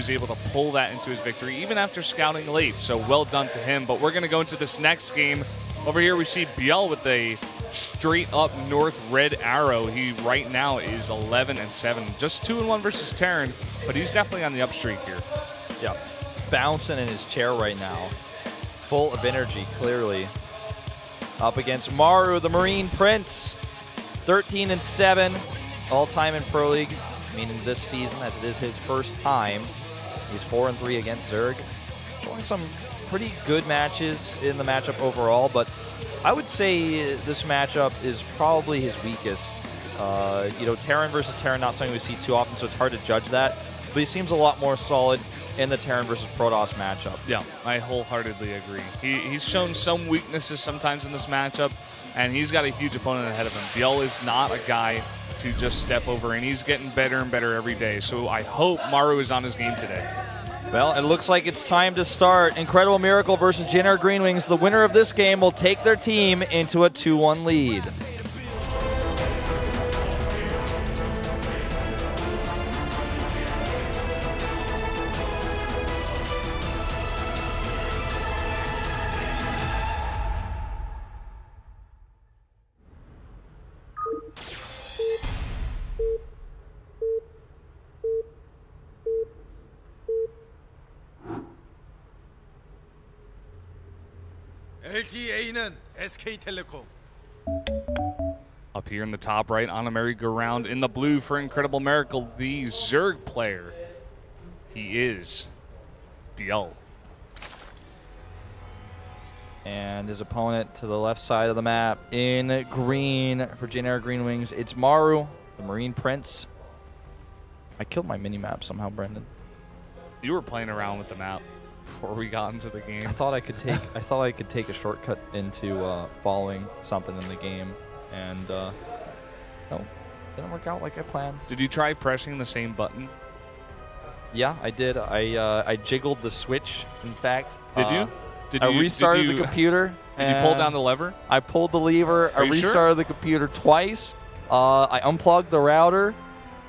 was able to pull that into his victory, even after scouting late. So well done to him. But we're going to go into this next game. Over here, we see ByuL with a straight up north red arrow. He right now is 11-7, just 2-1 versus Terran, but he's definitely on the up streak here. Yeah, bouncing in his chair right now, full of energy, clearly. Up against Maru, the Marine Prince, 13-7, all-time in Pro League, meaning this season, as it is his first time. He's 4-3 against Zerg, showing some pretty good matches in the matchup overall, but I would say this matchup is probably his weakest. You know, Terran versus Terran, not something we see too often, so it's hard to judge that. But he seems a lot more solid in the Terran versus Protoss matchup. Yeah, I wholeheartedly agree. He's shown some weaknesses sometimes in this matchup, and he's got a huge opponent ahead of him. ByuL is not a guy to just step over, and he's getting better and better every day. So I hope Maru is on his game today. Well, it looks like it's time to start. Incredible Miracle versus JINAIR Green Wings. The winner of this game will take their team into a 2-1 lead. LTA는 SK텔레콤. Up here in the top right, on a merry-go-round in the blue for Incredible Miracle, the Zerg player. He is ByuL. And his opponent to the left side of the map in green for JINAIR Green Wings, it's Maru, the Marine Prince. I killed my mini-map somehow, Brendan. You were playing around with the map before we got into the game. I thought I could take a shortcut into following something in the game, and no, didn't work out like I planned. Did you try pressing the same button? Yeah, I did. I jiggled the switch. In fact, did you? I restarted the computer. Did you pull down the lever? I pulled the lever. I restarted the computer twice. I unplugged the router,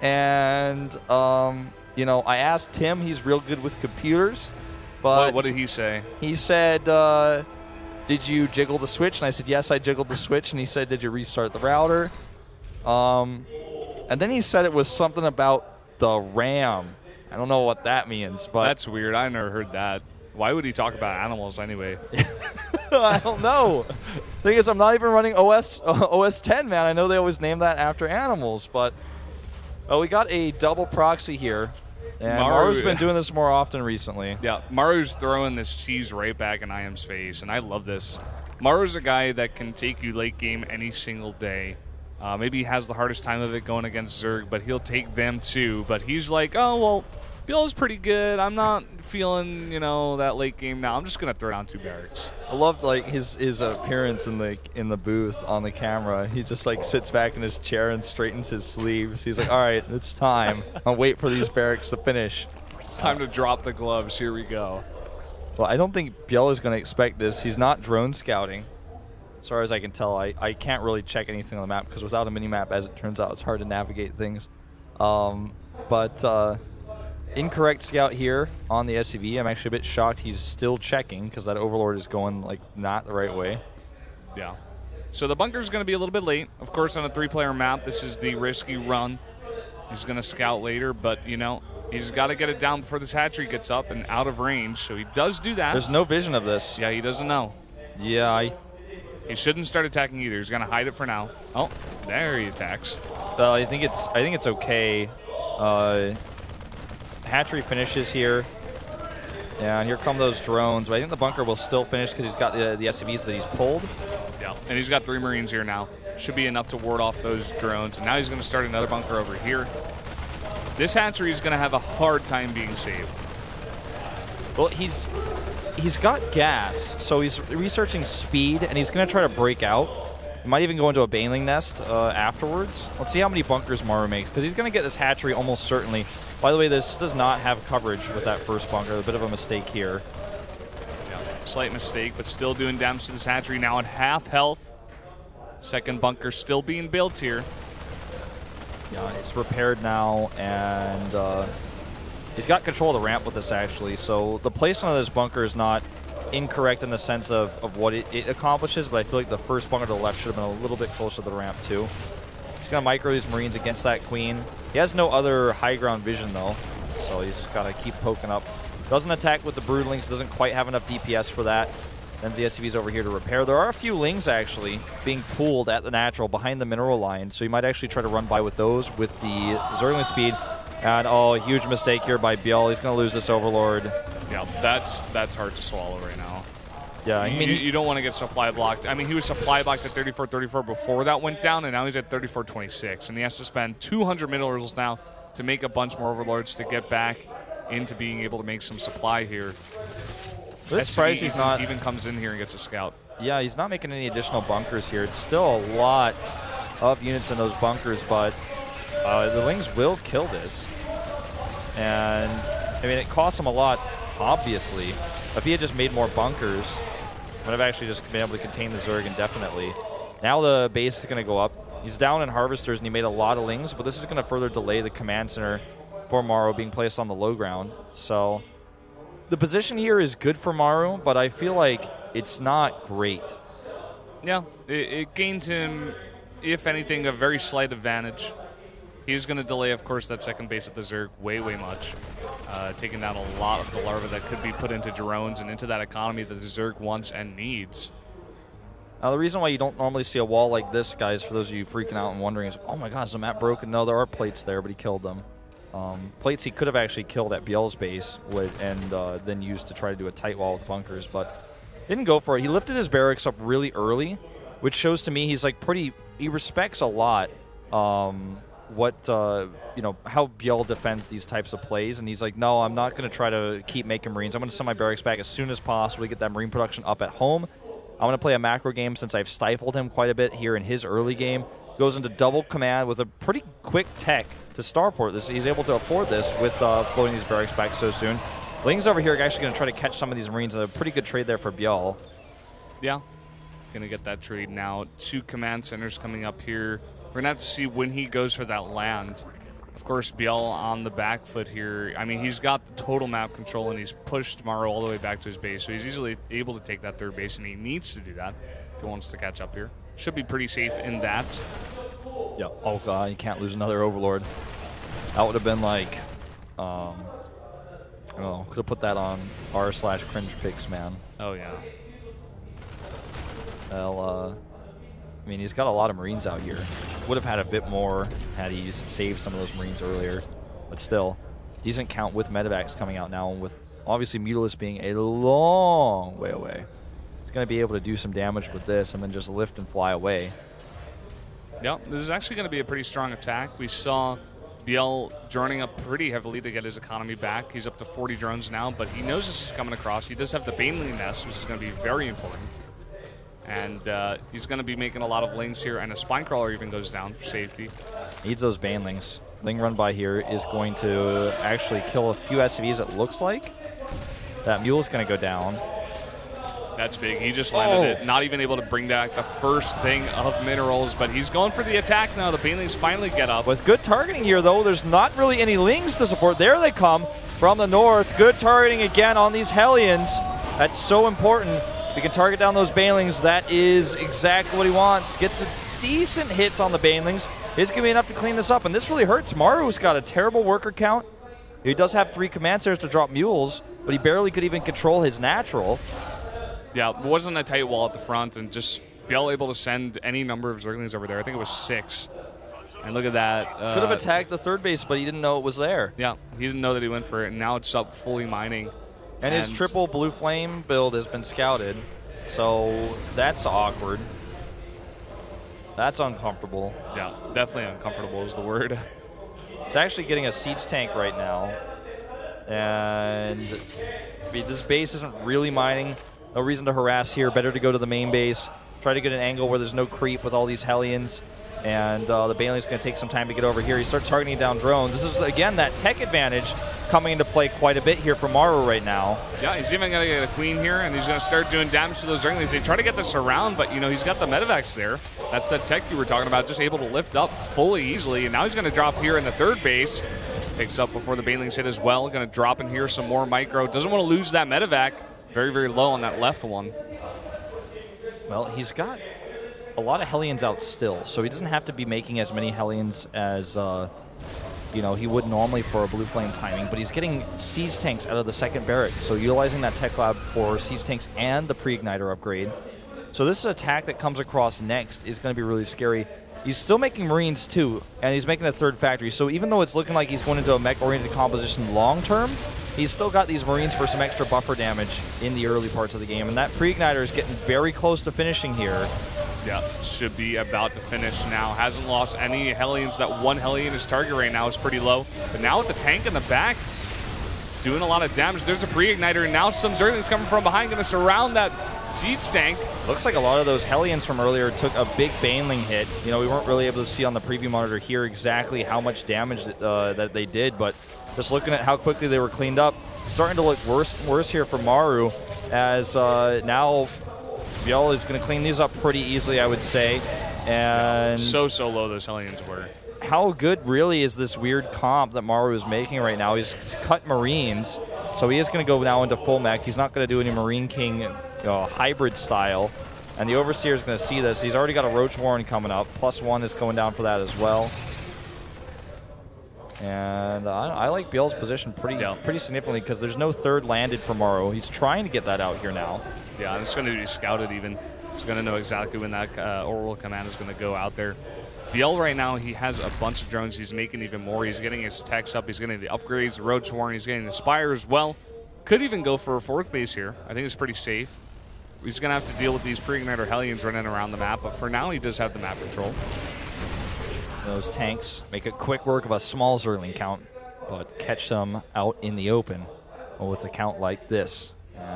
and you know, I asked Tim. He's real good with computers. But what did he say? He said, did you jiggle the switch? And I said, yes, I jiggled the switch. And he said, did you restart the router? And then he said it was something about the RAM. I don't know what that means. But that's weird. I never heard that. Why would he talk about animals anyway? I don't know. Thing is, I'm not even running OS 10, man. I know they always name that after animals. But we got a double proxy here. And Maru's been doing this more often recently. Yeah, Maru's throwing this cheese right back in IM's face, and I love this. Maru's a guy that can take you late game any single day. Maybe he has the hardest time of it going against Zerg, but he'll take them too. But he's like, oh, well, ByuL is pretty good. I'm not feeling, you know, that late game now. I'm just going to throw down 2 barracks. I loved, like, his appearance in the booth on the camera. He just, like, sits back in his chair and straightens his sleeves. He's like, all right, it's time. I'll wait for these barracks to finish. It's time to drop the gloves. Here we go. Well, I don't think ByuL is going to expect this. He's not drone scouting. As far as I can tell, I can't really check anything on the map because without a mini-map, as it turns out, it's hard to navigate things. Incorrect scout here on the SCV. I'm actually a bit shocked he's still checking because that Overlord is going like not the right way. Yeah. So the bunker's going to be a little bit late. Of course, on a 3-player map, this is the risky run. He's going to scout later, but, you know, he's got to get it down before this hatchery gets up and out of range, so he does do that. There's no vision of this. Yeah, he doesn't know. Yeah, he shouldn't start attacking either. He's going to hide it for now. Oh, there he attacks. I think it's okay. Hatchery finishes here. Yeah, and here come those drones. But I think the bunker will still finish because he's got the SCVs that he's pulled. Yeah, and he's got 3 Marines here now. Should be enough to ward off those drones. And now he's going to start another bunker over here. This hatchery is going to have a hard time being saved. Well, he's got gas, so he's researching speed, and he's going to try to break out. He might even go into a baneling nest afterwards. Let's see how many bunkers Maru makes, because he's going to get this hatchery almost certainly. By the way, this does not have coverage with that first bunker. A bit of a mistake here. Yeah, slight mistake, but still doing damage to this hatchery now at half health. Second bunker still being built here. Yeah, it's repaired now, and He's got control of the ramp with this, actually, so the placement of this bunker is not incorrect in the sense of what it accomplishes, but I feel like the first bunker to the left should have been a little bit closer to the ramp, too. He's going to micro these Marines against that Queen. He has no other high ground vision, though, so he's just got to keep poking up. Doesn't attack with the Broodlings, doesn't quite have enough DPS for that. Sends the SCVs over here to repair. There are a few Lings, actually, being pulled at the natural behind the mineral line, so you might actually try to run by with those with the Zergling speed. And, oh, a huge mistake here by ByuL. He's going to lose this Overlord. Yeah, that's hard to swallow right now. Yeah, I mean, you don't want to get supply blocked. I mean, he was supply blocked at 34-34 before that went down, and now he's at 34-26. And he has to spend 200 minerals now to make a bunch more Overlords to get back into being able to make some supply here. This surprised he's not even comes in here and gets a scout. Yeah, he's not making any additional bunkers here. It's still a lot of units in those bunkers, but the Lings will kill this. And, I mean, it costs him a lot, obviously. If he had just made more bunkers, would have actually just been able to contain the Zerg indefinitely. Now the base is going to go up. He's down in Harvesters, and he made a lot of Lings, but this is going to further delay the command center for Maru being placed on the low ground. So the position here is good for Maru, but I feel like it's not great. Yeah, it gained him, if anything, a very slight advantage. He's going to delay, of course, that second base at the Zerg way much, taking down a lot of the larvae that could be put into drones and into that economy that the Zerg wants and needs. Now, the reason why you don't normally see a wall like this, guys, for those of you freaking out and wondering, is, oh my gosh, is the map broken? No, there are plates there, but he killed them. Plates he could have actually killed at ByuL's base and then used to try to do a tight wall with bunkers, but didn't go for it. He lifted his barracks up really early, which shows to me he's like he respects a lot how ByuL defends these types of plays, and he's like, no, I'm not going to try to keep making Marines. I'm going to send my barracks back as soon as possible to get that Marine production up at home. I'm going to play a macro game since I've stifled him quite a bit here in his early game. Goes into double command with a pretty quick tech to starport this. He's able to afford this with floating these barracks back so soon. Lings over here are actually going to try to catch some of these Marines. A pretty good trade there for ByuL. Yeah, going to get that trade now. 2 command centers coming up here. We're going to have to see when he goes for that land. Of course, ByuL on the back foot here. I mean, he's got the total map control, and he's pushed Maru all the way back to his base, so he's easily able to take that third base, and he needs to do that if he wants to catch up here. Should be pretty safe in that. Yeah. Oh, God, you can't lose another Overlord. That would have been like, I don't know, could have put that on r/cringe picks, man. Oh, yeah. Well, I mean, he's got a lot of Marines out here. Would have had a bit more had he saved some of those Marines earlier. But still, decent count with medevacs coming out now, and with obviously Mutalisk being a long way away. He's going to be able to do some damage with this and then just lift and fly away. Yeah, this is actually going to be a pretty strong attack. We saw ByuL droning up pretty heavily to get his economy back. He's up to 40 drones now, but he knows this is coming across. He does have the Baneling nest, which is going to be very important. And he's going to be making a lot of Lings here, and a Spinecrawler even goes down for safety. Needs those Banelings. Ling run by here is going to actually kill a few SCVs, it looks like. That Mule's going to go down. That's big. He just landed it. Not even able to bring back the first thing of minerals, but he's going for the attack now. The Banelings finally get up. With good targeting here, though, there's not really any Lings to support. There they come from the north. Good targeting again on these Hellions. That's so important. We can target down those Banelings. That is exactly what he wants. Gets a decent hits on the Banelings. It's going to be enough to clean this up, and this really hurts. Maru's got a terrible worker count. He does have 3 command centers to drop mules, but he barely could even control his natural. Yeah, it wasn't a tight wall at the front, and just ByuL able to send any number of Zerglings over there. I think it was 6. And look at that. Could have attacked the third base, but he didn't know it was there. Yeah, he didn't know that he went for it, and now it's up fully mining. And his triple blue flame build has been scouted, so that's awkward. That's uncomfortable. Yeah, definitely uncomfortable is the word. He's actually getting a siege tank right now, and this base isn't really mining. No reason to harass here. Better to go to the main base. Try to get an angle where there's no creep with all these Hellions. And the Baneling's going to take some time to get over here. He starts targeting down drones. This is, again, that tech advantage coming into play quite a bit here for Maru right now. Yeah, he's even going to get a Queen here, and he's going to start doing damage to those Zerglings. They try to get this around, but, you know, he's got the medevacs there. That's the tech you were talking about, just able to lift up fully easily. And now he's going to drop here in the third base. Picks up before the banelings hit as well. Going to drop in here some more micro. Doesn't want to lose that medevac. Very, very low on that left one. Well, he's got a lot of Hellions out still, so he doesn't have to be making as many Hellions as he would normally for a blue flame timing, but he's getting siege tanks out of the second barracks, so utilizing that tech lab for siege tanks and the pre-igniter upgrade. So this attack that comes across next is going to be really scary. He's still making Marines too, and he's making a third factory, so even though it's looking like he's going into a mech-oriented composition long-term, he's still got these Marines for some extra buffer damage in the early parts of the game, and that pre-igniter is getting very close to finishing here. Yeah, should be about to finish now. Hasn't lost any Hellions. That one Hellion, his target right now is pretty low. But now with the tank in the back, doing a lot of damage. There's a pre-igniter, and now some Zerglings coming from behind, going to surround that siege tank. Looks like a lot of those Hellions from earlier took a big baneling hit. We weren't really able to see on the preview monitor here exactly how much damage that they did, but just looking at how quickly they were cleaned up, starting to look worse and worse here for Maru, as now ByuL is going to clean these up pretty easily, I would say. And so low those Hellions were. How good really is this weird comp that Maru is making right now? He's cut Marines, so he is going to go now into full mech. He's not going to do any Marine King hybrid style, and the Overseer is going to see this. He's already got a Roach Warren coming up. +1 is going down for that as well. And I like ByuL's position pretty significantly because there's no third landed for Maru. He's trying to get that out here now. Yeah, and it's going to be scouted even. He's going to know exactly when that oral command is going to go out there. ByuL right now, he has a bunch of drones. He's making even more. He's getting his techs up. He's getting the upgrades, the Roach Warren. He's getting the Spire as well. Could even go for a 4th base here. I think it's pretty safe. He's going to have to deal with these pre-igniter Hellions running around the map, but for now, he does have the map control. Those tanks make it quick work of a small Zergling count, but catch them out in the open with a count like this.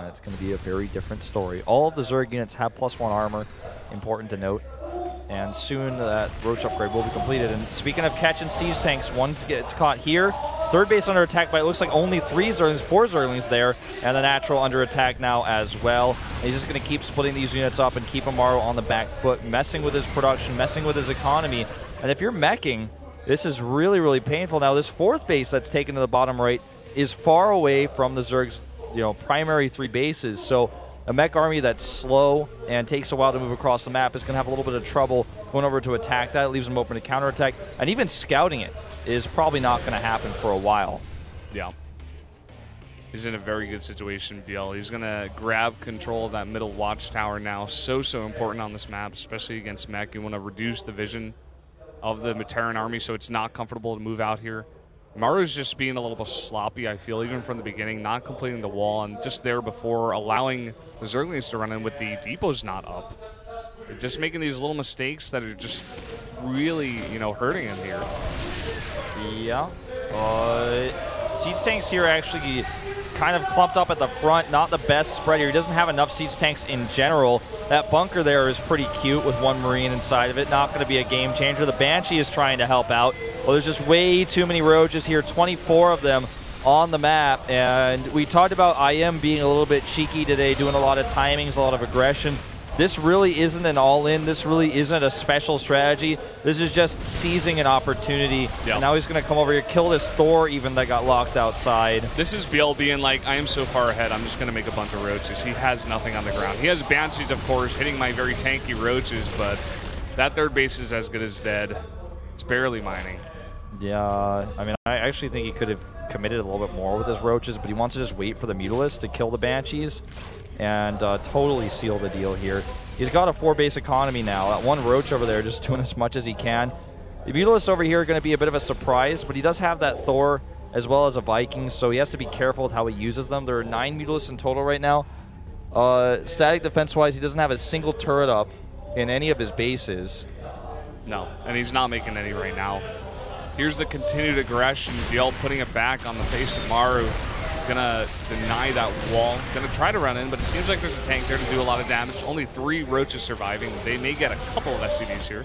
It's going to be a very different story. All of the Zerg units have +1 armor, important to note. And soon that Roach upgrade will be completed. And speaking of catching siege tanks, one gets caught here. Third base under attack by it looks like only 4 Zerglings there, and the natural under attack now as well. And he's just going to keep splitting these units up and keep Maru on the back foot, messing with his production, messing with his economy. And if you're meching, this is really, really painful. Now this 4th base that's taken to the bottom right is far away from the Zerg's primary 3 bases. So a mech army that's slow and takes a while to move across the map is going to have a little bit of trouble going over to attack that. It leaves them open to counterattack. And even scouting it is probably not going to happen for a while. Yeah. He's in a very good situation, ByuL. He's going to grab control of that middle watchtower now. So important on this map, especially against mech. You want to reduce the vision of the Materan army so it's not comfortable to move out here. Maru's just being a little bit sloppy, I feel, even from the beginning, not completing the wall, and just there before allowing the Zerglings to run in with the depots not up. They're just making these little mistakes that are just really, hurting him here. Yeah. Siege tanks here actually kind of clumped up at the front, not the best spread here. He doesn't have enough siege tanks in general. That bunker there is pretty cute with 1 Marine inside of it. Not going to be a game changer. The Banshee is trying to help out. Well, there's just way too many roaches here, 24 of them on the map. And we talked about IM being a little bit cheeky today, doing a lot of timings, a lot of aggression. This really isn't an all-in. This really isn't a special strategy. This is just seizing an opportunity. Yep. And now he's going to come over here, kill this Thor even that got locked outside. This is ByuL being like, I am so far ahead, I'm just going to make a bunch of roaches. He has nothing on the ground. He has Banshees, of course, hitting my very tanky roaches, but that 3rd base is as good as dead. It's barely mining. Yeah, I mean, I actually think he could have committed a little bit more with his roaches, but he wants to just wait for the Mutalisk to kill the Banshees and totally seal the deal here. He's got a 4-base economy now. That 1 roach over there just doing as much as he can. The Mutalisk over here are going to be a bit of a surprise, but he does have that Thor as well as a Viking, so he has to be careful with how he uses them. There are 9 Mutalisks in total right now. Static defense-wise, he doesn't have a single turret up in any of his bases. No, and he's not making any right now. Here's the continued aggression. ByuL putting it back on the face of Maru. Gonna deny that wall. Gonna try to run in, but it seems like there's a tank there to do a lot of damage. Only 3 roaches surviving. They may get a couple of SCVs here.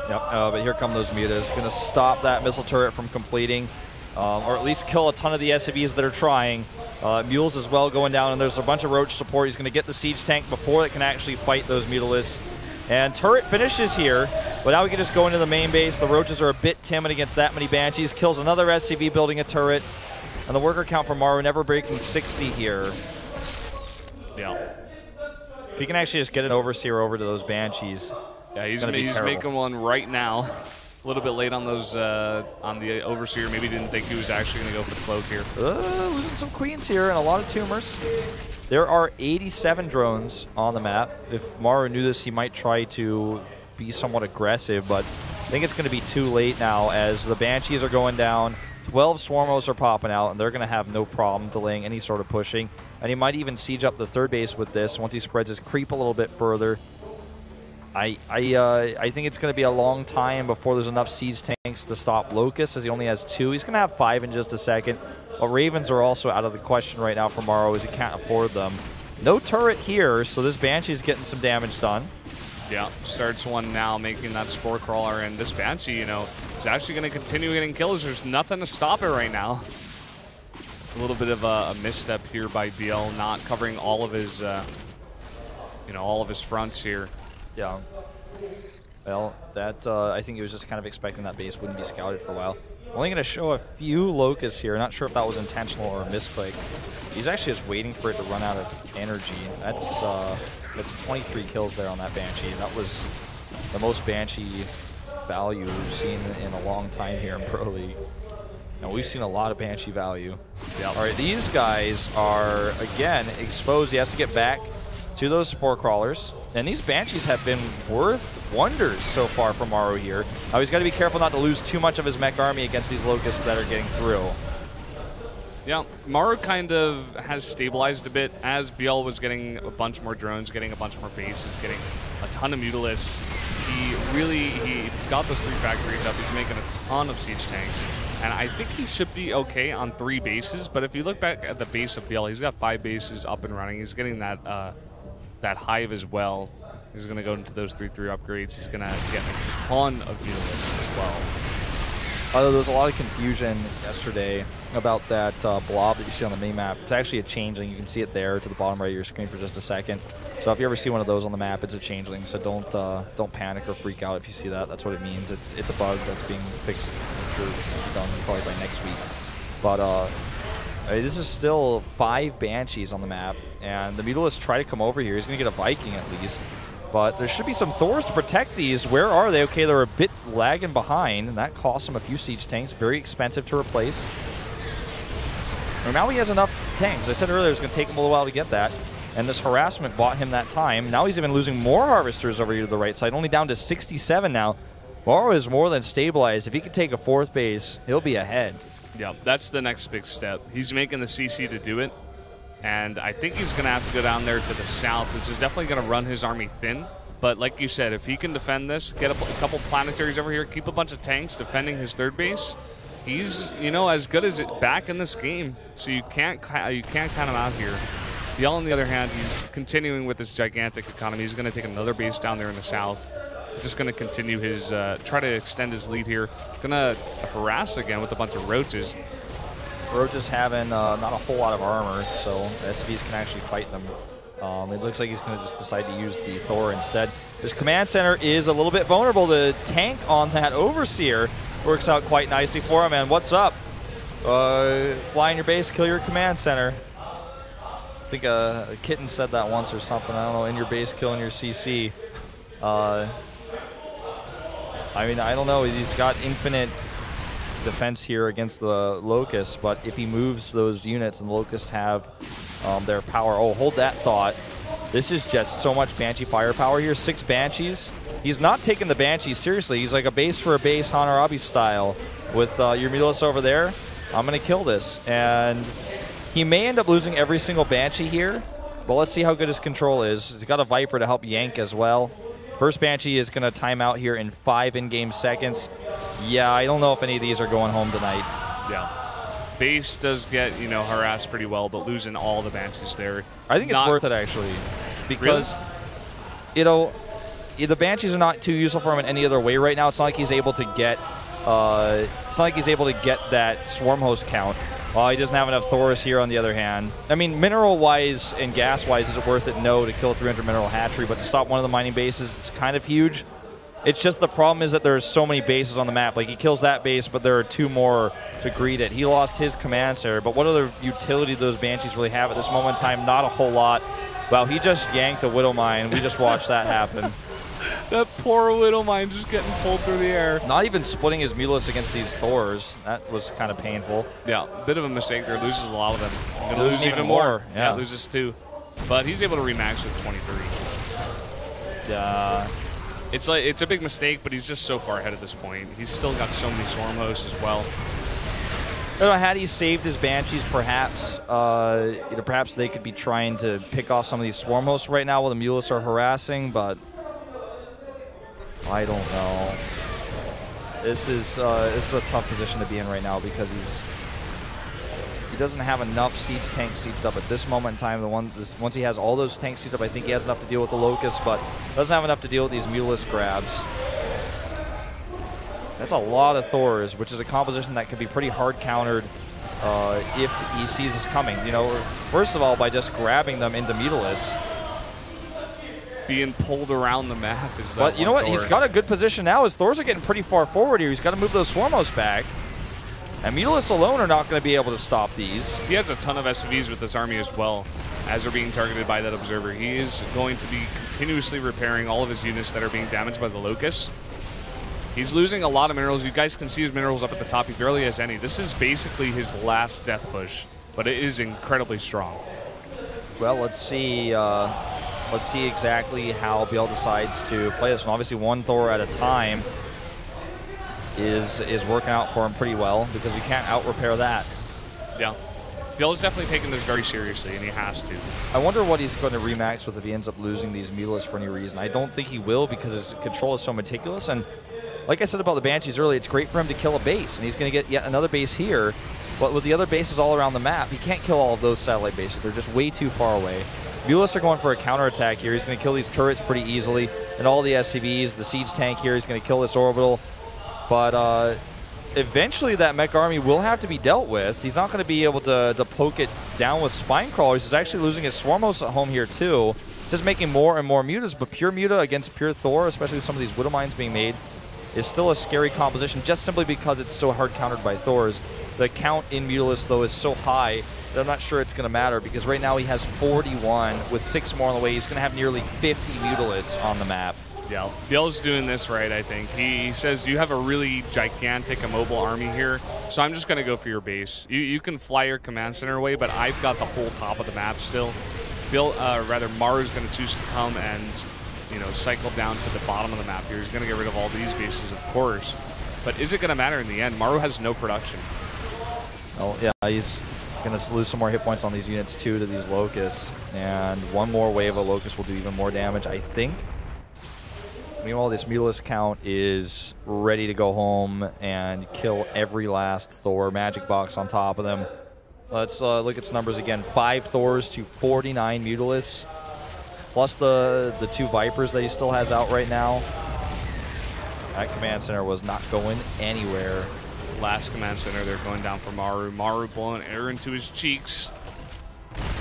Yep, but here come those mutas. Gonna stop that missile turret from completing, or at least kill a ton of the SCVs that are trying. Mules as well going down, and there's a bunch of roach support. He's gonna get the siege tank before it can actually fight those Mutalisks. And turret finishes here, but now we can just go into the main base. The Roaches are a bit timid against that many Banshees. Kills another SCV building a turret. And the worker count for Maru never breaking 60 here. Yeah. If he can actually just get an Overseer over to those Banshees, yeah, he's making one right now. A little bit late on those on the Overseer. Maybe didn't think he was actually going to go for the cloak here. Losing some queens here and a lot of tumors. There are 87 drones on the map. If Maru knew this, he might try to be somewhat aggressive, but I think it's going to be too late now as the Banshees are going down. 12 Swarmos are popping out, and they're going to have no problem delaying any sort of pushing. And he might even siege up the third base with this once he spreads his creep a little bit further. I think it's going to be a long time before there's enough siege tanks to stop Locust, as he only has 2. He's going to have 5 in just a second. But Ravens are also out of the question right now for Maru, as he can't afford them. No turret here, so this Banshee's getting some damage done. Yeah, starts one now, making that Spore Crawler, and this Banshee, you know, is actually going to continue getting kills. There's nothing to stop it right now. A little bit of a misstep here by ByuL, not covering all of his, you know, all of his fronts here. Yeah. Well, that I think he was just kind of expecting that base wouldn't be scouted for a while. Only going to show a few Locusts here. Not sure if that was intentional or a misclick. He's actually just waiting for it to run out of energy. That's 23 kills there on that Banshee. That was the most Banshee value we've seen in a long time here in Pro League. And we've seen a lot of Banshee value. Yep. All right, these guys are, again, exposed. He has to get back to those Spore Crawlers. And these Banshees have been worth wonders so far for Maru here. Now he's got to be careful not to lose too much of his mech army against these Locusts that are getting through. Yeah, Maru kind of has stabilized a bit as ByuL was getting a bunch more drones, getting a bunch more bases, getting a ton of Mutalisks. He got those 3 factories up. He's making a ton of siege tanks. And I think he should be okay on 3 bases. But if you look back at the base of ByuL, he's got 5 bases up and running. He's getting that that hive as well. He's going to go into those 3/3 upgrades. He's going to get a ton of Mutalisks as well. Although there was a lot of confusion yesterday about that blob that you see on the mini-map. It's actually a changeling. You can see it there to the bottom right of your screen for just a second. So if you ever see one of those on the map, it's a changeling. So don't panic or freak out if you see that. That's what it means. It's a bug that's being fixed. I'm sure it'll be done probably by next week. But this is still 5 Banshees on the map, and the Mutalisks try to come over here. He's going to get a Viking at least. But there should be some Thors to protect these. Where are they? Okay, they're a bit lagging behind, and that costs him a few siege tanks. Very expensive to replace. And now he has enough tanks. I said earlier it was going to take him a little while to get that, and this harassment bought him that time. Now he's even losing more harvesters over here to the right side, only down to 67 now. Maru is more than stabilized. If he could take a 4th base, he'll be ahead. Yeah, that's the next big step. He's making the CC to do it. And I think he's going to have to go down there to the south, which is definitely going to run his army thin. But like you said, if he can defend this, get a couple planetaries over here, keep a bunch of tanks defending his 3rd base, he's, you know, as good as it back in this game. So you can't count him out here. ByuL, on the other hand, he's continuing with this gigantic economy. He's going to take another base down there in the south. Just going to continue his, try to extend his lead here. Going to harass again with a bunch of Roaches. Roaches having not a whole lot of armor, so SVs can actually fight them. It looks like he's going to just decide to use the Thor instead. His command center is a little bit vulnerable. The tank on that Overseer works out quite nicely for him. And what's up? Fly in your base, kill your command center. I think a kitten said that once or something. I don't know, in your base, killing your CC. I mean, I don't know. He's got infinite defense here against the Locusts, but if he moves those units and the Locusts have their power. Oh, hold that thought. This is just so much Banshee firepower here. 6 Banshees. He's not taking the Banshees seriously. He's like a base for a base, Hanarabi style. With your Mutalisks over there, I'm going to kill this. And he may end up losing every single Banshee here, but let's see how good his control is. He's got a Viper to help yank as well. First Banshee is going to time out here in 5 in-game seconds. Yeah, I don't know if any of these are going home tonight. Yeah. Base does get, you know, harassed pretty well, but losing all the Banshees there. I think it's worth it, actually. Because, you know, the Banshees are not too useful for him in any other way right now. It's not like he's able to get that Swarm Host count. Well, he doesn't have enough Thors here on the other hand. I mean, mineral-wise and gas-wise, is it worth it? No, to kill a 300 mineral hatchery, but to stop one of the mining bases, it's kind of huge. It's just the problem is that there's so many bases on the map. Like, he kills that base, but there are 2 more to greet it. He lost his command center, but what other utility do those Banshees really have at this moment in time? Not a whole lot. Well, he just yanked a Widow Mine. We just watched that happen. That poor Widow Mine just getting pulled through the air. Not even splitting his Mutalisk against these Thors. That was kind of painful. Yeah, bit of a mistake there. Loses a lot of them. Gonna Loses lose even more. Yeah, loses 2. But he's able to remax with 23. It's a big mistake, but he's just so far ahead at this point. He's still got so many Swarm Hosts as well. I don't know, had he saved his Banshees, perhaps perhaps they could be trying to pick off some of these Swarm Hosts right now while the Mutalisks are harassing, but I don't know. This is a tough position to be in right now because he doesn't have enough siege tanks sieged up at this moment in time. Once he has all those tanks sieged up, I think he has enough to deal with the Locust, but doesn't have enough to deal with these Mutalisk grabs. That's a lot of Thors, which is a composition that could be pretty hard countered if he sees us coming. You know, first of all, by just grabbing them into Mutalisks. Being pulled around the map is that. But you know what? He's got a good position now. His Thors are getting pretty far forward here. He's got to move those Swarmos back. And Mutalisks alone are not going to be able to stop these. He has a ton of SCVs with this army as well, as they're being targeted by that Observer. He is going to be continuously repairing all of his units that are being damaged by the Locusts. He's losing a lot of minerals. You guys can see his minerals up at the top. He barely has any. This is basically his last death push, but it is incredibly strong. Well, let's see exactly how ByuL decides to play this one. Obviously, 1 Thor at a time is working out for him pretty well because we can't out-repair that. Yeah. ByuL is definitely taking this very seriously, and he has to. I wonder what he's going to remax with if he ends up losing these Mutalisks for any reason. I don't think he will because his control is so meticulous. And like I said about the Banshees earlier, it's great for him to kill a base, and he's going to get yet another base here. But with the other bases all around the map, he can't kill all of those satellite bases. They're just way too far away. Mutalisks are going for a counterattack here. He's going to kill these turrets pretty easily, and all the SCVs, the siege tank here, he's going to kill this orbital. But eventually that mech army will have to be dealt with. He's not going to be able to poke it down with spine crawlers. He's actually losing his Swarmos at home here too, just making more and more Mutas. But pure Muta against pure Thor, especially with some of these Widow Mines being made, is still a scary composition just simply because it's so hard countered by Thors. The count in Mutalisks, though, is so high that I'm not sure it's going to matter because right now he has 41 with 6 more on the way. He's going to have nearly 50 Mutalisks on the map. Yeah, ByuL's doing this right, I think. He says, you have a really gigantic immobile army here, so I'm just going to go for your base. You can fly your command center away, but I've got the whole top of the map still. Maru's going to choose to come and, you know, cycle down to the bottom of the map here. He's going to get rid of all these bases, of course. But is it going to matter in the end? Maru has no production. Well, yeah, he's going to lose some more hit points on these units, too, to these Locusts. And one more wave of Locusts will do even more damage, I think. Meanwhile, this Mutalisk count is ready to go home and kill every last Thor. Magic box on top of them. Let's look at some numbers again. 5 Thors to 49 Mutalisks, plus the 2 Vipers that he still has out right now. That command center was not going anywhere. Last command center, they're going down for Maru. Maru blowing air into his cheeks.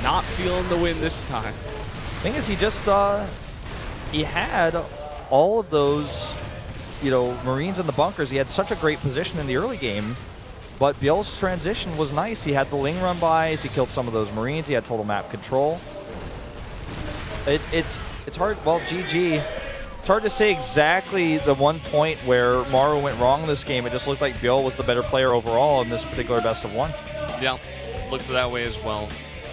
Not feeling the win this time. Thing is, he just he had all of those, you know, Marines in the bunkers. He had such a great position in the early game, but ByuL's transition was nice. He had the Ling run bys. He killed some of those Marines. He had total map control. It's hard. Well, GG. It's hard to say exactly the one point where Maru went wrong in this game. It just looked like ByuL was the better player overall in this particular best of 1. Yeah, looked that way as well.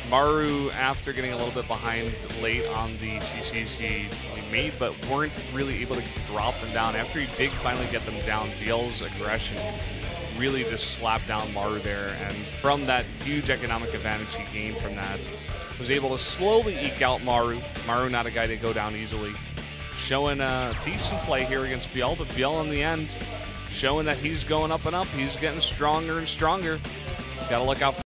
Maru, after getting a little bit behind late on the CCs he made, but weren't really able to drop them down. After he did finally get them down, ByuL's aggression really just slapped down Maru there, and from that huge economic advantage he gained from that, was able to slowly eke out Maru. Maru not a guy to go down easily. Showing a decent play here against ByuL, but ByuL in the end showing that he's going up and up. He's getting stronger and stronger. Got to look out for